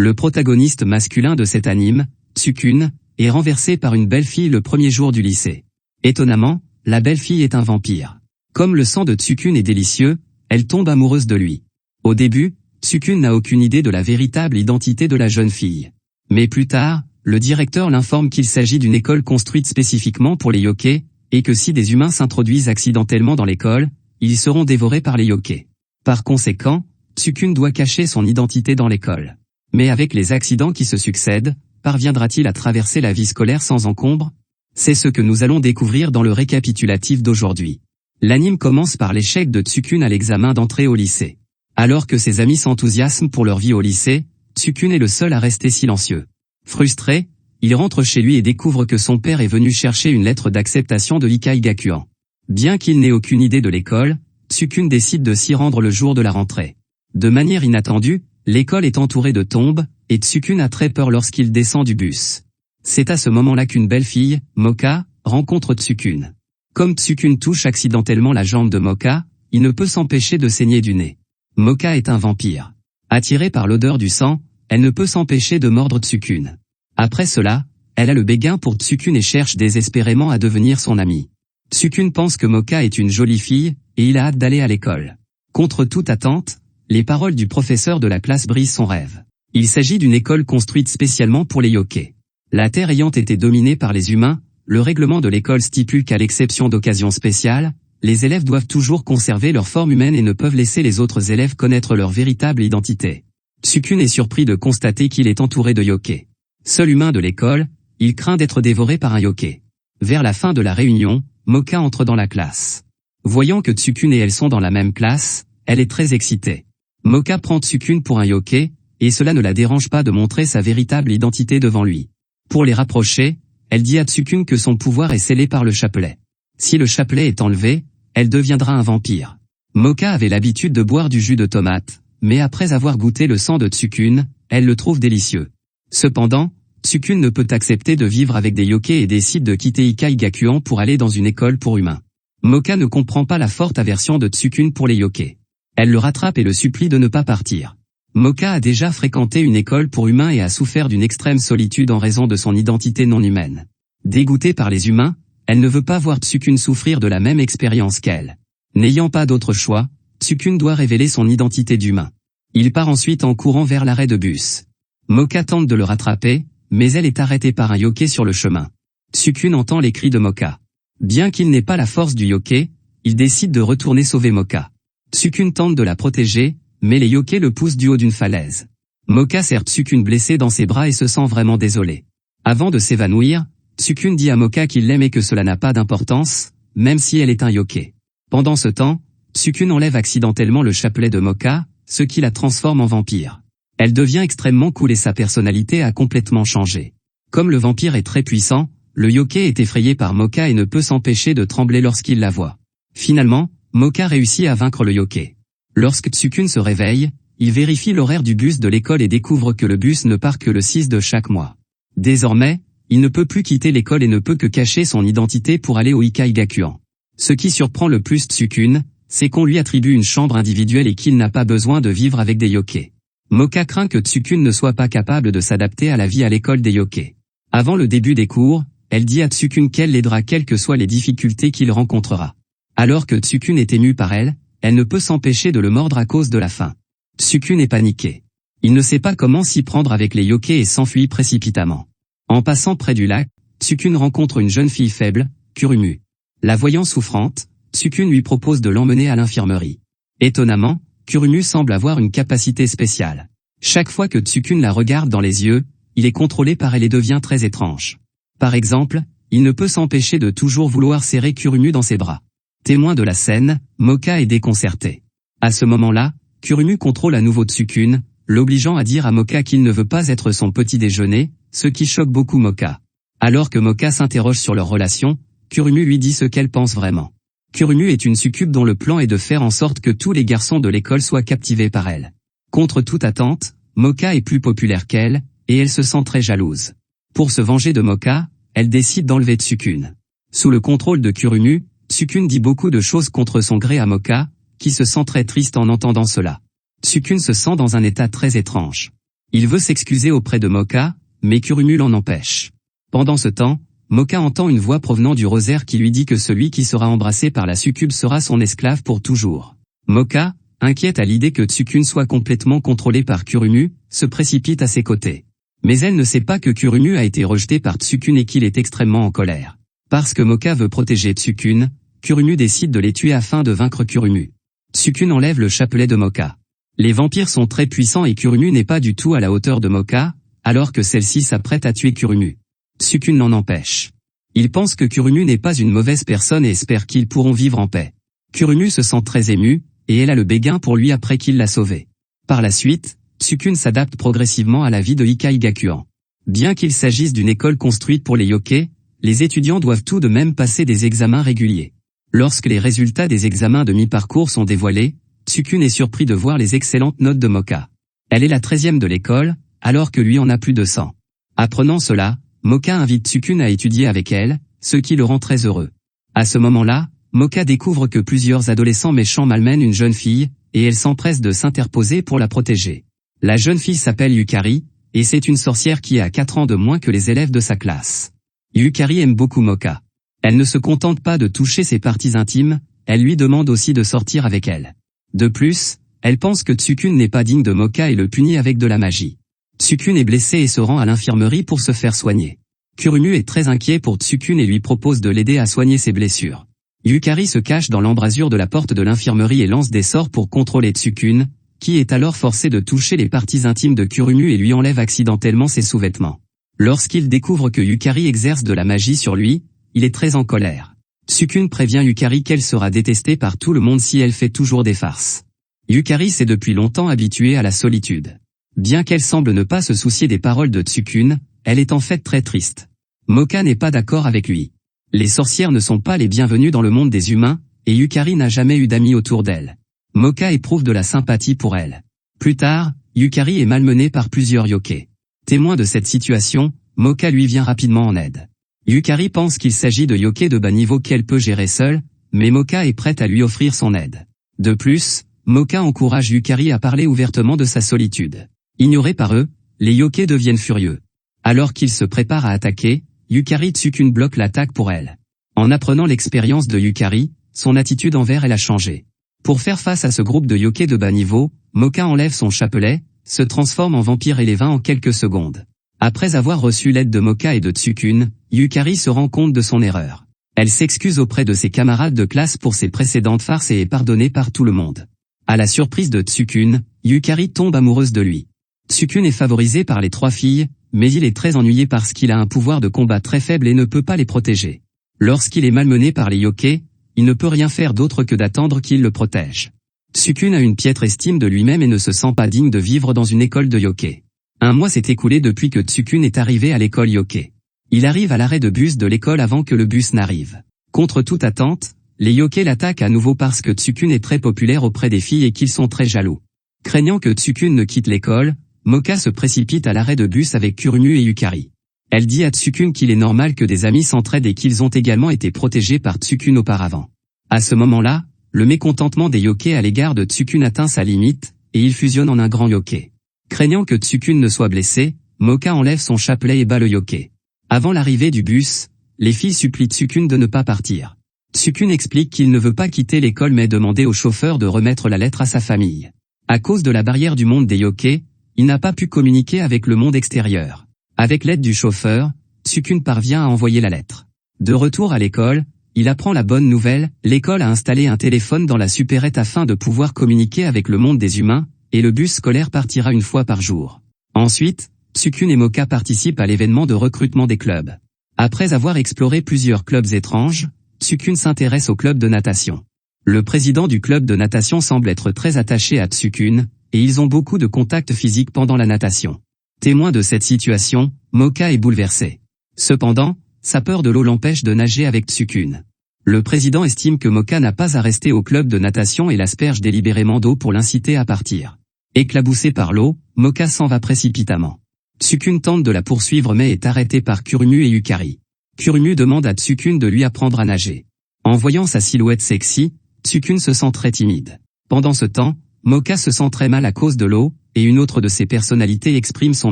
Le protagoniste masculin de cet anime, Tsukun, est renversé par une belle fille le premier jour du lycée. Étonnamment, la belle fille est un vampire. Comme le sang de Tsukun est délicieux, elle tombe amoureuse de lui. Au début, Tsukun n'a aucune idée de la véritable identité de la jeune fille. Mais plus tard, le directeur l'informe qu'il s'agit d'une école construite spécifiquement pour les yokais, et que si des humains s'introduisent accidentellement dans l'école, ils seront dévorés par les yokais. Par conséquent, Tsukun doit cacher son identité dans l'école. Mais avec les accidents qui se succèdent, parviendra-t-il à traverser la vie scolaire sans encombre? C'est ce que nous allons découvrir dans le récapitulatif d'aujourd'hui. L'anime commence par l'échec de Tsukun à l'examen d'entrée au lycée. Alors que ses amis s'enthousiasment pour leur vie au lycée, Tsukun est le seul à rester silencieux. Frustré, il rentre chez lui et découvre que son père est venu chercher une lettre d'acceptation de l'Ikai Gakuan. Bien qu'il n'ait aucune idée de l'école, Tsukun décide de s'y rendre le jour de la rentrée. De manière inattendue, l'école est entourée de tombes, et Tsukun a très peur lorsqu'il descend du bus. C'est à ce moment-là qu'une belle fille, Moka, rencontre Tsukun. Comme Tsukun touche accidentellement la jambe de Moka, il ne peut s'empêcher de saigner du nez. Moka est un vampire. Attirée par l'odeur du sang, elle ne peut s'empêcher de mordre Tsukun. Après cela, elle a le béguin pour Tsukun et cherche désespérément à devenir son amie. Tsukun pense que Moka est une jolie fille, et il a hâte d'aller à l'école. Contre toute attente, les paroles du professeur de la classe brisent son rêve. Il s'agit d'une école construite spécialement pour les yokais. La Terre ayant été dominée par les humains, le règlement de l'école stipule qu'à l'exception d'occasions spéciales, les élèves doivent toujours conserver leur forme humaine et ne peuvent laisser les autres élèves connaître leur véritable identité. Tsukun est surpris de constater qu'il est entouré de yokais. Seul humain de l'école, il craint d'être dévoré par un yokai. Vers la fin de la réunion, Moka entre dans la classe. Voyant que Tsukun et elle sont dans la même classe, elle est très excitée. Moka prend Tsukun pour un yokai, et cela ne la dérange pas de montrer sa véritable identité devant lui. Pour les rapprocher, elle dit à Tsukun que son pouvoir est scellé par le chapelet. Si le chapelet est enlevé, elle deviendra un vampire. Moka avait l'habitude de boire du jus de tomate, mais après avoir goûté le sang de Tsukun, elle le trouve délicieux. Cependant, Tsukun ne peut accepter de vivre avec des yokais et décide de quitter Ikai Gakuan pour aller dans une école pour humains. Moka ne comprend pas la forte aversion de Tsukun pour les yokais. Elle le rattrape et le supplie de ne pas partir. Moka a déjà fréquenté une école pour humains et a souffert d'une extrême solitude en raison de son identité non humaine. Dégoûtée par les humains, elle ne veut pas voir Tsukun souffrir de la même expérience qu'elle. N'ayant pas d'autre choix, Tsukun doit révéler son identité d'humain. Il part ensuite en courant vers l'arrêt de bus. Moka tente de le rattraper, mais elle est arrêtée par un yokai sur le chemin. Tsukun entend les cris de Moka. Bien qu'il n'ait pas la force du yokai, il décide de retourner sauver Moka. Tsukun tente de la protéger, mais les yokais le poussent du haut d'une falaise. Moka serre Tsukun blessé dans ses bras et se sent vraiment désolé. Avant de s'évanouir, Tsukun dit à Moka qu'il l'aime et que cela n'a pas d'importance, même si elle est un yokai. Pendant ce temps, Tsukun enlève accidentellement le chapelet de Moka, ce qui la transforme en vampire. Elle devient extrêmement cool et sa personnalité a complètement changé. Comme le vampire est très puissant, le yokai est effrayé par Moka et ne peut s'empêcher de trembler lorsqu'il la voit. Finalement, Moka réussit à vaincre le yokai. Lorsque Tsukun se réveille, il vérifie l'horaire du bus de l'école et découvre que le bus ne part que le 6 de chaque mois. Désormais, il ne peut plus quitter l'école et ne peut que cacher son identité pour aller au Ikai Gakuan. Ce qui surprend le plus Tsukun, c'est qu'on lui attribue une chambre individuelle et qu'il n'a pas besoin de vivre avec des yokais. Moka craint que Tsukun ne soit pas capable de s'adapter à la vie à l'école des yokais. Avant le début des cours, elle dit à Tsukun qu'elle l'aidera quelles que soient les difficultés qu'il rencontrera. Alors que Tsukun est émue par elle, elle ne peut s'empêcher de le mordre à cause de la faim. Tsukun est paniqué. Il ne sait pas comment s'y prendre avec les yokais et s'enfuit précipitamment. En passant près du lac, Tsukun rencontre une jeune fille faible, Kurumu. La voyant souffrante, Tsukun lui propose de l'emmener à l'infirmerie. Étonnamment, Kurumu semble avoir une capacité spéciale. Chaque fois que Tsukun la regarde dans les yeux, il est contrôlé par elle et devient très étrange. Par exemple, il ne peut s'empêcher de toujours vouloir serrer Kurumu dans ses bras. Témoin de la scène, Moka est déconcerté. À ce moment-là, Kurumu contrôle à nouveau Tsukun, l'obligeant à dire à Moka qu'il ne veut pas être son petit déjeuner, ce qui choque beaucoup Moka. Alors que Moka s'interroge sur leur relation, Kurumu lui dit ce qu'elle pense vraiment. Kurumu est une succube dont le plan est de faire en sorte que tous les garçons de l'école soient captivés par elle. Contre toute attente, Moka est plus populaire qu'elle, et elle se sent très jalouse. Pour se venger de Moka, elle décide d'enlever Tsukun. Sous le contrôle de Kurumu, Tsukun dit beaucoup de choses contre son gré à Moka, qui se sent très triste en entendant cela. Tsukun se sent dans un état très étrange. Il veut s'excuser auprès de Moka, mais Kurumu l'en empêche. Pendant ce temps, Moka entend une voix provenant du rosaire qui lui dit que celui qui sera embrassé par la succube sera son esclave pour toujours. Moka, inquiète à l'idée que Tsukune soit complètement contrôlé par Kurumu, se précipite à ses côtés. Mais elle ne sait pas que Kurumu a été rejeté par Tsukune et qu'il est extrêmement en colère. Parce que Moka veut protéger Tsukune, Kurumu décide de les tuer afin de vaincre Kurumu. Tsukune enlève le chapelet de Moka. Les vampires sont très puissants et Kurumu n'est pas du tout à la hauteur de Moka, alors que celle-ci s'apprête à tuer Kurumu. Tsukune l'en empêche. Il pense que Kurumu n'est pas une mauvaise personne et espère qu'ils pourront vivre en paix. Kurumu se sent très ému, et elle a le béguin pour lui après qu'il l'a sauvé. Par la suite, Tsukune s'adapte progressivement à la vie de Ikai Gakuan. Bien qu'il s'agisse d'une école construite pour les yokai, les étudiants doivent tout de même passer des examens réguliers. Lorsque les résultats des examens de mi-parcours sont dévoilés, Tsukune est surpris de voir les excellentes notes de Moka. Elle est la 13e de l'école, alors que lui en a plus de 100. Apprenant cela, Moka invite Tsukune à étudier avec elle, ce qui le rend très heureux. À ce moment-là, Moka découvre que plusieurs adolescents méchants malmènent une jeune fille, et elle s'empresse de s'interposer pour la protéger. La jeune fille s'appelle Yukari, et c'est une sorcière qui a 4 ans de moins que les élèves de sa classe. Yukari aime beaucoup Moka. Elle ne se contente pas de toucher ses parties intimes, elle lui demande aussi de sortir avec elle. De plus, elle pense que Tsukune n'est pas digne de Moka et le punit avec de la magie. Tsukune est blessé et se rend à l'infirmerie pour se faire soigner. Kurumu est très inquiet pour Tsukune et lui propose de l'aider à soigner ses blessures. Yukari se cache dans l'embrasure de la porte de l'infirmerie et lance des sorts pour contrôler Tsukune, qui est alors forcé de toucher les parties intimes de Kurumu et lui enlève accidentellement ses sous-vêtements. Lorsqu'il découvre que Yukari exerce de la magie sur lui, il est très en colère. Tsukune prévient Yukari qu'elle sera détestée par tout le monde si elle fait toujours des farces. Yukari s'est depuis longtemps habituée à la solitude. Bien qu'elle semble ne pas se soucier des paroles de Tsukune, elle est en fait très triste. Moka n'est pas d'accord avec lui. Les sorcières ne sont pas les bienvenues dans le monde des humains, et Yukari n'a jamais eu d'amis autour d'elle. Moka éprouve de la sympathie pour elle. Plus tard, Yukari est malmenée par plusieurs yokai. Témoin de cette situation, Moka lui vient rapidement en aide. Yukari pense qu'il s'agit de yokai de bas niveau qu'elle peut gérer seule, mais Moka est prête à lui offrir son aide. De plus, Moka encourage Yukari à parler ouvertement de sa solitude. Ignorés par eux, les yokai deviennent furieux. Alors qu'ils se préparent à attaquer, Yukari Tsukune bloque l'attaque pour elle. En apprenant l'expérience de Yukari, son attitude envers elle a changé. Pour faire face à ce groupe de yokai de bas niveau, Moka enlève son chapelet, se transforme en vampire et les vainc en quelques secondes. Après avoir reçu l'aide de Moka et de Tsukune, Yukari se rend compte de son erreur. Elle s'excuse auprès de ses camarades de classe pour ses précédentes farces et est pardonnée par tout le monde. À la surprise de Tsukune, Yukari tombe amoureuse de lui. Tsukune est favorisé par les 3 filles, mais il est très ennuyé parce qu'il a un pouvoir de combat très faible et ne peut pas les protéger. Lorsqu'il est malmené par les yokai, il ne peut rien faire d'autre que d'attendre qu'ils le protègent. Tsukune a une piètre estime de lui-même et ne se sent pas digne de vivre dans une école de yokai. Un mois s'est écoulé depuis que Tsukune est arrivé à l'école yokai. Il arrive à l'arrêt de bus de l'école avant que le bus n'arrive. Contre toute attente, les yokai l'attaquent à nouveau parce que Tsukune est très populaire auprès des filles et qu'ils sont très jaloux. Craignant que Tsukune ne quitte l'école, Moka se précipite à l'arrêt de bus avec Kurumu et Yukari. Elle dit à Tsukune qu'il est normal que des amis s'entraident et qu'ils ont également été protégés par Tsukune auparavant. À ce moment-là, le mécontentement des yokai à l'égard de Tsukune atteint sa limite, et il fusionne en un grand yokai. Craignant que Tsukune ne soit blessé, Moka enlève son chapelet et bat le yokai. Avant l'arrivée du bus, les filles supplient Tsukune de ne pas partir. Tsukune explique qu'il ne veut pas quitter l'école mais demander au chauffeur de remettre la lettre à sa famille. À cause de la barrière du monde des yokai, il n'a pas pu communiquer avec le monde extérieur. Avec l'aide du chauffeur, Tsukune parvient à envoyer la lettre. De retour à l'école, il apprend la bonne nouvelle, l'école a installé un téléphone dans la supérette afin de pouvoir communiquer avec le monde des humains, et le bus scolaire partira une fois par jour. Ensuite, Tsukune et Moka participent à l'événement de recrutement des clubs. Après avoir exploré plusieurs clubs étranges, Tsukune s'intéresse au club de natation. Le président du club de natation semble être très attaché à Tsukune, et ils ont beaucoup de contacts physiques pendant la natation. Témoin de cette situation, Moka est bouleversé. Cependant, sa peur de l'eau l'empêche de nager avec Tsukune. Le président estime que Moka n'a pas à rester au club de natation et l'asperge délibérément d'eau pour l'inciter à partir. Éclaboussé par l'eau, Moka s'en va précipitamment. Tsukune tente de la poursuivre mais est arrêté par Kurumu et Yukari. Kurumu demande à Tsukune de lui apprendre à nager. En voyant sa silhouette sexy, Tsukune se sent très timide. Pendant ce temps, Moka se sent très mal à cause de l'eau, et une autre de ses personnalités exprime son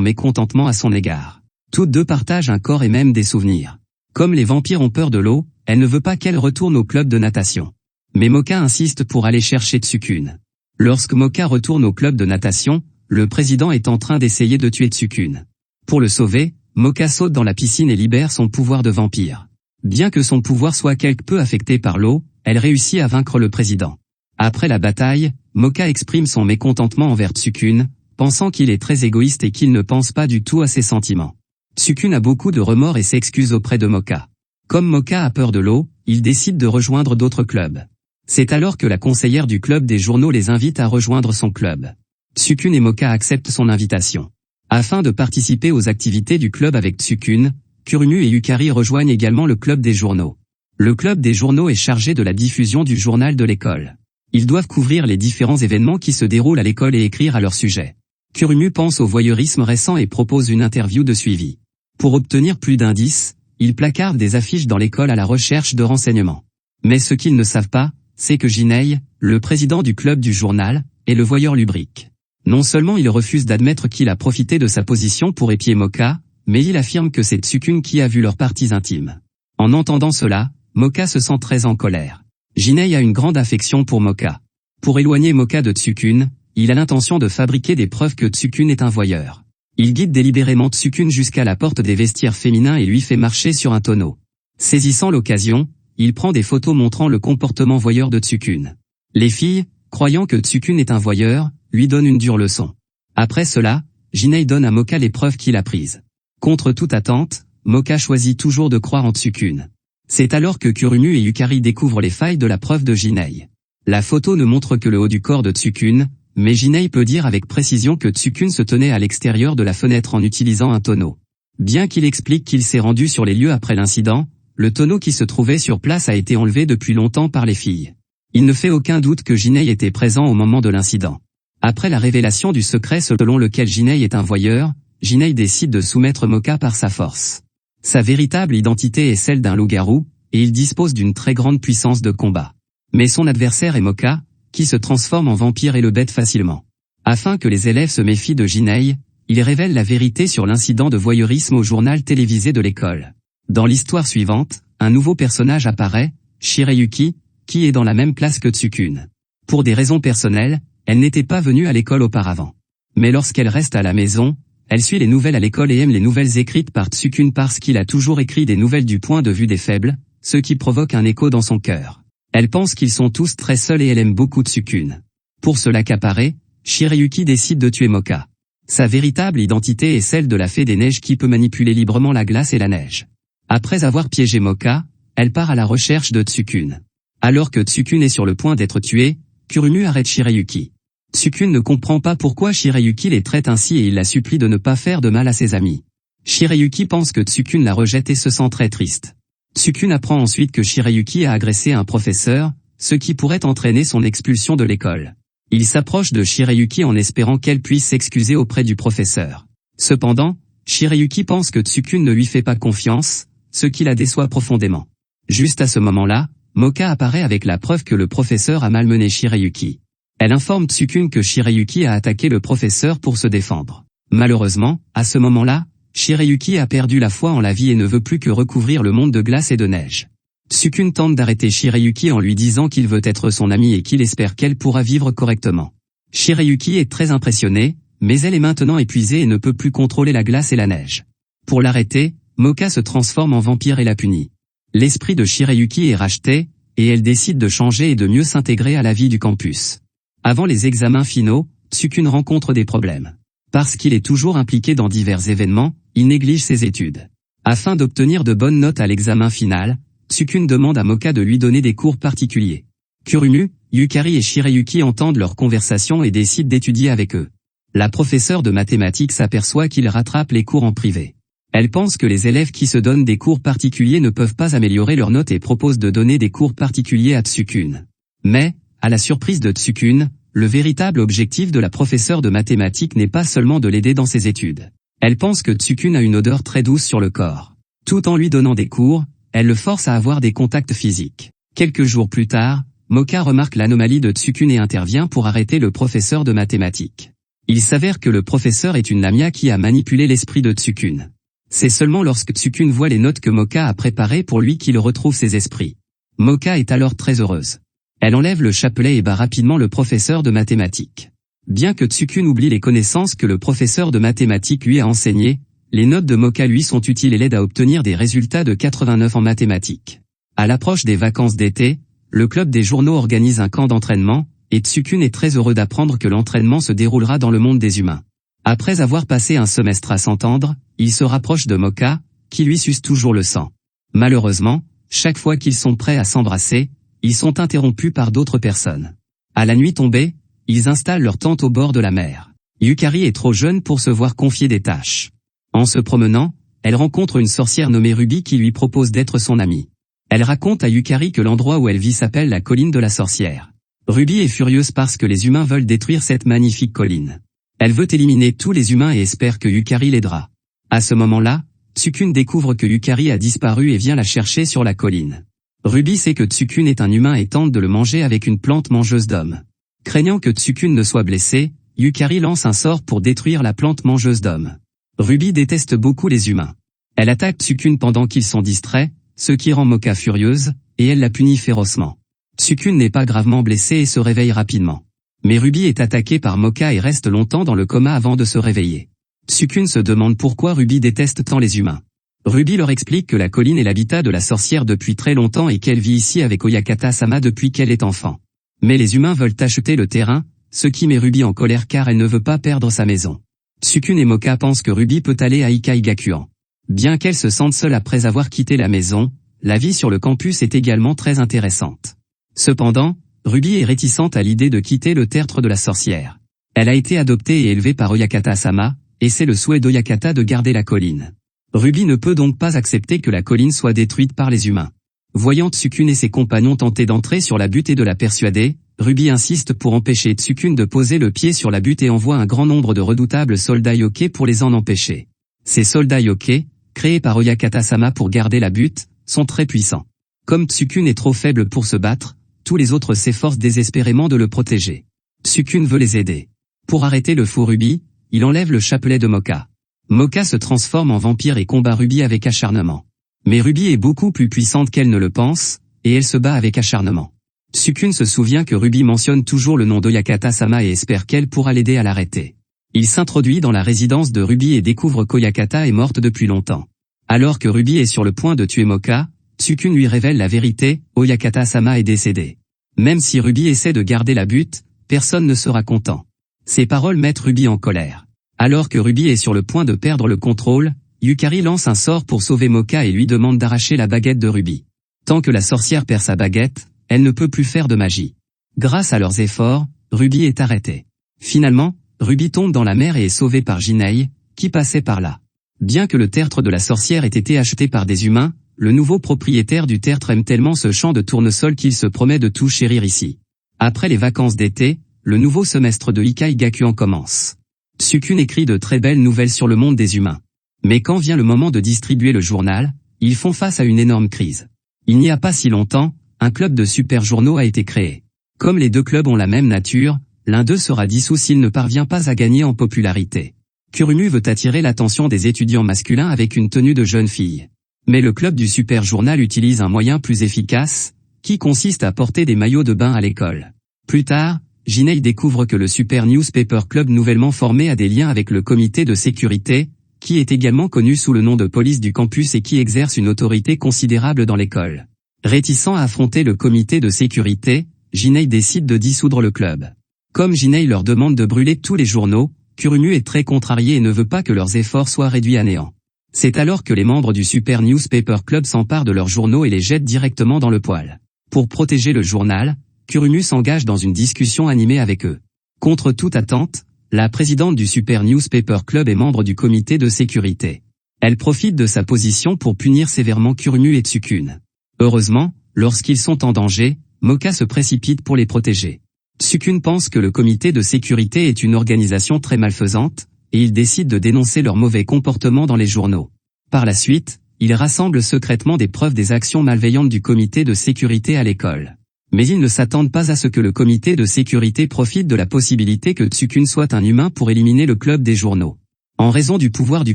mécontentement à son égard. Toutes deux partagent un corps et même des souvenirs. Comme les vampires ont peur de l'eau, elle ne veut pas qu'elle retourne au club de natation. Mais Moka insiste pour aller chercher Tsukune. Lorsque Moka retourne au club de natation, le président est en train d'essayer de tuer Tsukune. Pour le sauver, Moka saute dans la piscine et libère son pouvoir de vampire. Bien que son pouvoir soit quelque peu affecté par l'eau, elle réussit à vaincre le président. Après la bataille, Moka exprime son mécontentement envers Tsukune, pensant qu'il est très égoïste et qu'il ne pense pas du tout à ses sentiments. Tsukune a beaucoup de remords et s'excuse auprès de Moka. Comme Moka a peur de l'eau, il décide de rejoindre d'autres clubs. C'est alors que la conseillère du club des journaux les invite à rejoindre son club. Tsukune et Moka acceptent son invitation. Afin de participer aux activités du club avec Tsukune, Kurumu et Yukari rejoignent également le club des journaux. Le club des journaux est chargé de la diffusion du journal de l'école. Ils doivent couvrir les différents événements qui se déroulent à l'école et écrire à leur sujet. Kurumu pense au voyeurisme récent et propose une interview de suivi. Pour obtenir plus d'indices, il placarde des affiches dans l'école à la recherche de renseignements. Mais ce qu'ils ne savent pas, c'est que Jinei, le président du club du journal, est le voyeur lubrique. Non seulement il refuse d'admettre qu'il a profité de sa position pour épier Moka, mais il affirme que c'est Tsukune qui a vu leurs parties intimes. En entendant cela, Moka se sent très en colère. Jinei a une grande affection pour Moka. Pour éloigner Moka de Tsukune, il a l'intention de fabriquer des preuves que Tsukune est un voyeur. Il guide délibérément Tsukune jusqu'à la porte des vestiaires féminins et lui fait marcher sur un tonneau. Saisissant l'occasion, il prend des photos montrant le comportement voyeur de Tsukune. Les filles, croyant que Tsukune est un voyeur, lui donnent une dure leçon. Après cela, Jinei donne à Moka les preuves qu'il a prises. Contre toute attente, Moka choisit toujours de croire en Tsukune. C'est alors que Kurumu et Yukari découvrent les failles de la preuve de Jinei. La photo ne montre que le haut du corps de Tsukune, mais Jinei peut dire avec précision que Tsukune se tenait à l'extérieur de la fenêtre en utilisant un tonneau. Bien qu'il explique qu'il s'est rendu sur les lieux après l'incident, le tonneau qui se trouvait sur place a été enlevé depuis longtemps par les filles. Il ne fait aucun doute que Jinei était présent au moment de l'incident. Après la révélation du secret selon lequel Jinei est un voyeur, Jinei décide de soumettre Moka par sa force. Sa véritable identité est celle d'un loup-garou, et il dispose d'une très grande puissance de combat. Mais son adversaire est Moka, qui se transforme en vampire et le bête facilement. Afin que les élèves se méfient de Jinei, il révèle la vérité sur l'incident de voyeurisme au journal télévisé de l'école. Dans l'histoire suivante, un nouveau personnage apparaît, Shirayuki, qui est dans la même classe que Tsukune. Pour des raisons personnelles, elle n'était pas venue à l'école auparavant. Mais lorsqu'elle reste à la maison, elle suit les nouvelles à l'école et aime les nouvelles écrites par Tsukune parce qu'il a toujours écrit des nouvelles du point de vue des faibles, ce qui provoque un écho dans son cœur. Elle pense qu'ils sont tous très seuls et elle aime beaucoup Tsukune. Pour se l'accaparer, Shirayuki décide de tuer Moka. Sa véritable identité est celle de la fée des neiges qui peut manipuler librement la glace et la neige. Après avoir piégé Moka, elle part à la recherche de Tsukune. Alors que Tsukune est sur le point d'être tué, Kurumu arrête Shirayuki. Tsukune ne comprend pas pourquoi Shirayuki les traite ainsi et il la supplie de ne pas faire de mal à ses amis. Shirayuki pense que Tsukune la rejette et se sent très triste. Tsukune apprend ensuite que Shirayuki a agressé un professeur, ce qui pourrait entraîner son expulsion de l'école. Il s'approche de Shirayuki en espérant qu'elle puisse s'excuser auprès du professeur. Cependant, Shirayuki pense que Tsukune ne lui fait pas confiance, ce qui la déçoit profondément. Juste à ce moment-là, Moka apparaît avec la preuve que le professeur a malmené Shirayuki. Elle informe Tsukune que Shirayuki a attaqué le professeur pour se défendre. Malheureusement, à ce moment-là, Shirayuki a perdu la foi en la vie et ne veut plus que recouvrir le monde de glace et de neige. Tsukune tente d'arrêter Shirayuki en lui disant qu'il veut être son ami et qu'il espère qu'elle pourra vivre correctement. Shirayuki est très impressionnée, mais elle est maintenant épuisée et ne peut plus contrôler la glace et la neige. Pour l'arrêter, Moka se transforme en vampire et la punit. L'esprit de Shirayuki est racheté, et elle décide de changer et de mieux s'intégrer à la vie du campus. Avant les examens finaux, Tsukune rencontre des problèmes. Parce qu'il est toujours impliqué dans divers événements, il néglige ses études. Afin d'obtenir de bonnes notes à l'examen final, Tsukune demande à Moka de lui donner des cours particuliers. Kurumu, Yukari et Shirayuki entendent leur conversation et décident d'étudier avec eux. La professeure de mathématiques s'aperçoit qu'ils rattrapent les cours en privé. Elle pense que les élèves qui se donnent des cours particuliers ne peuvent pas améliorer leurs notes et propose de donner des cours particuliers à Tsukune. Mais, à la surprise de Tsukune, le véritable objectif de la professeure de mathématiques n'est pas seulement de l'aider dans ses études. Elle pense que Tsukune a une odeur très douce sur le corps. Tout en lui donnant des cours, elle le force à avoir des contacts physiques. Quelques jours plus tard, Moka remarque l'anomalie de Tsukune et intervient pour arrêter le professeur de mathématiques. Il s'avère que le professeur est une lamia qui a manipulé l'esprit de Tsukune. C'est seulement lorsque Tsukune voit les notes que Moka a préparées pour lui qu'il retrouve ses esprits. Moka est alors très heureuse. Elle enlève le chapelet et bat rapidement le professeur de mathématiques. Bien que Tsukune oublie les connaissances que le professeur de mathématiques lui a enseignées, les notes de Moka lui sont utiles et l'aident à obtenir des résultats de 89 en mathématiques. À l'approche des vacances d'été, le club des journaux organise un camp d'entraînement, et Tsukune est très heureux d'apprendre que l'entraînement se déroulera dans le monde des humains. Après avoir passé un semestre à s'entendre, il se rapproche de Moka, qui lui suce toujours le sang. Malheureusement, chaque fois qu'ils sont prêts à s'embrasser, ils sont interrompus par d'autres personnes. À la nuit tombée, ils installent leur tente au bord de la mer. Yukari est trop jeune pour se voir confier des tâches. En se promenant, elle rencontre une sorcière nommée Ruby qui lui propose d'être son amie. Elle raconte à Yukari que l'endroit où elle vit s'appelle la colline de la sorcière. Ruby est furieuse parce que les humains veulent détruire cette magnifique colline. Elle veut éliminer tous les humains et espère que Yukari l'aidera. À ce moment-là, Tsukune découvre que Yukari a disparu et vient la chercher sur la colline. Ruby sait que Tsukune est un humain et tente de le manger avec une plante mangeuse d'hommes. Craignant que Tsukune ne soit blessé, Yukari lance un sort pour détruire la plante mangeuse d'hommes. Ruby déteste beaucoup les humains. Elle attaque Tsukune pendant qu'ils sont distraits, ce qui rend Moka furieuse, et elle la punit férocement. Tsukune n'est pas gravement blessée et se réveille rapidement. Mais Ruby est attaquée par Moka et reste longtemps dans le coma avant de se réveiller. Tsukune se demande pourquoi Ruby déteste tant les humains. Ruby leur explique que la colline est l'habitat de la sorcière depuis très longtemps et qu'elle vit ici avec Oyakata-sama depuis qu'elle est enfant. Mais les humains veulent acheter le terrain, ce qui met Ruby en colère car elle ne veut pas perdre sa maison. Tsukune et Moka pensent que Ruby peut aller à Ikaigakuan. Bien qu'elle se sente seule après avoir quitté la maison, la vie sur le campus est également très intéressante. Cependant, Ruby est réticente à l'idée de quitter le tertre de la sorcière. Elle a été adoptée et élevée par Oyakata-sama, et c'est le souhait d'Oyakata de garder la colline. Ruby ne peut donc pas accepter que la colline soit détruite par les humains. Voyant Tsukune et ses compagnons tenter d'entrer sur la butte et de la persuader, Ruby insiste pour empêcher Tsukune de poser le pied sur la butte et envoie un grand nombre de redoutables soldats yokai pour les en empêcher. Ces soldats yokai, créés par Oyakata-sama pour garder la butte, sont très puissants. Comme Tsukune est trop faible pour se battre, tous les autres s'efforcent désespérément de le protéger. Tsukune veut les aider. Pour arrêter le fou Ruby, il enlève le chapelet de Moka. Moka se transforme en vampire et combat Ruby avec acharnement. Mais Ruby est beaucoup plus puissante qu'elle ne le pense, et elle se bat avec acharnement. Tsukune se souvient que Ruby mentionne toujours le nom d'Oyakata-sama et espère qu'elle pourra l'aider à l'arrêter. Il s'introduit dans la résidence de Ruby et découvre qu'Oyakata est morte depuis longtemps. Alors que Ruby est sur le point de tuer Moka, Tsukune lui révèle la vérité, Oyakata-sama est décédé. Même si Ruby essaie de garder la butte, personne ne sera content. Ces paroles mettent Ruby en colère. Alors que Ruby est sur le point de perdre le contrôle, Yukari lance un sort pour sauver Moka et lui demande d'arracher la baguette de Ruby. Tant que la sorcière perd sa baguette, elle ne peut plus faire de magie. Grâce à leurs efforts, Ruby est arrêtée. Finalement, Ruby tombe dans la mer et est sauvée par Jinei, qui passait par là. Bien que le tertre de la sorcière ait été acheté par des humains, le nouveau propriétaire du tertre aime tellement ce champ de tournesol qu'il se promet de tout chérir ici. Après les vacances d'été, le nouveau semestre de Ikaigakuan commence. Tsukune écrit de très belles nouvelles sur le monde des humains. Mais quand vient le moment de distribuer le journal, ils font face à une énorme crise. Il n'y a pas si longtemps, un club de super journaux a été créé. Comme les deux clubs ont la même nature, l'un d'eux sera dissous s'il ne parvient pas à gagner en popularité. Kurumu veut attirer l'attention des étudiants masculins avec une tenue de jeune fille. Mais le club du super journal utilise un moyen plus efficace, qui consiste à porter des maillots de bain à l'école. Plus tard, Jinei découvre que le Super Newspaper Club nouvellement formé a des liens avec le comité de sécurité, qui est également connu sous le nom de police du campus et qui exerce une autorité considérable dans l'école. Réticent à affronter le comité de sécurité, Jinei décide de dissoudre le club. Comme Jinei leur demande de brûler tous les journaux, Kurumu est très contrarié et ne veut pas que leurs efforts soient réduits à néant. C'est alors que les membres du Super Newspaper Club s'emparent de leurs journaux et les jettent directement dans le poêle. Pour protéger le journal, Kurumu s'engage dans une discussion animée avec eux. Contre toute attente, la présidente du Super Newspaper Club est membre du comité de sécurité. Elle profite de sa position pour punir sévèrement Kurumu et Tsukune. Heureusement, lorsqu'ils sont en danger, Moka se précipite pour les protéger. Tsukune pense que le comité de sécurité est une organisation très malfaisante, et il décide de dénoncer leur mauvais comportement dans les journaux. Par la suite, il rassemble secrètement des preuves des actions malveillantes du comité de sécurité à l'école. Mais ils ne s'attendent pas à ce que le comité de sécurité profite de la possibilité que Tsukune soit un humain pour éliminer le club des journaux. En raison du pouvoir du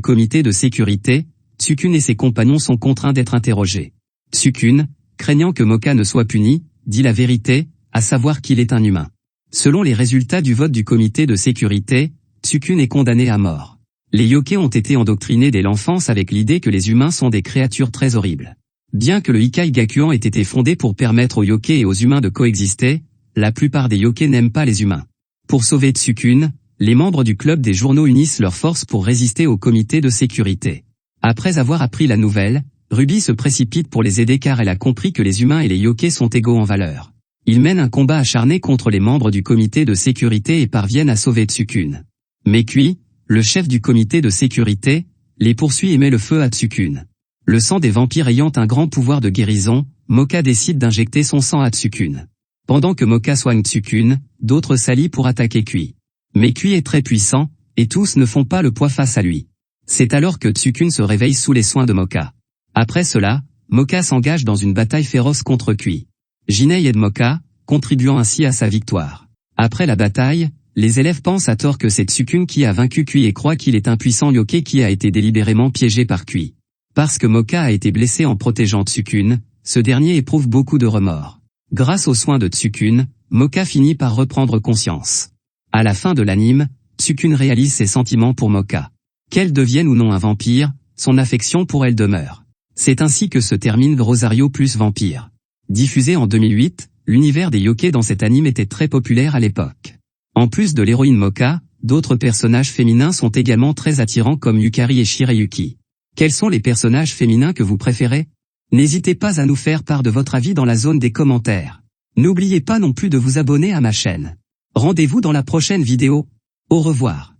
comité de sécurité, Tsukune et ses compagnons sont contraints d'être interrogés. Tsukune, craignant que Moka ne soit puni, dit la vérité, à savoir qu'il est un humain. Selon les résultats du vote du comité de sécurité, Tsukune est condamné à mort. Les yokai ont été endoctrinés dès l'enfance avec l'idée que les humains sont des créatures très horribles. Bien que le Ikai Gakuan ait été fondé pour permettre aux yokai et aux humains de coexister, la plupart des yokai n'aiment pas les humains. Pour sauver Tsukune, les membres du club des journaux unissent leurs forces pour résister au comité de sécurité. Après avoir appris la nouvelle, Ruby se précipite pour les aider car elle a compris que les humains et les yokai sont égaux en valeur. Ils mènent un combat acharné contre les membres du comité de sécurité et parviennent à sauver Tsukune. Mais Kui, le chef du comité de sécurité, les poursuit et met le feu à Tsukune. Le sang des vampires ayant un grand pouvoir de guérison, Moka décide d'injecter son sang à Tsukune. Pendant que Moka soigne Tsukune, d'autres s'allient pour attaquer Kui. Mais Kui est très puissant, et tous ne font pas le poids face à lui. C'est alors que Tsukune se réveille sous les soins de Moka. Après cela, Moka s'engage dans une bataille féroce contre Kui. Jinei aide Moka, contribuant ainsi à sa victoire. Après la bataille, les élèves pensent à tort que c'est Tsukune qui a vaincu Kui et croient qu'il est un puissant yokai qui a été délibérément piégé par Kui. Parce que Moka a été blessé en protégeant Tsukune, ce dernier éprouve beaucoup de remords. Grâce aux soins de Tsukune, Moka finit par reprendre conscience. À la fin de l'anime, Tsukune réalise ses sentiments pour Moka. Qu'elle devienne ou non un vampire, son affection pour elle demeure. C'est ainsi que se termine Rosario plus Vampire. Diffusé en 2008, l'univers des yokai dans cet anime était très populaire à l'époque. En plus de l'héroïne Moka, d'autres personnages féminins sont également très attirants comme Yukari et Shirayuki. Quels sont les personnages féminins que vous préférez? N'hésitez pas à nous faire part de votre avis dans la zone des commentaires. N'oubliez pas non plus de vous abonner à ma chaîne. Rendez-vous dans la prochaine vidéo. Au revoir.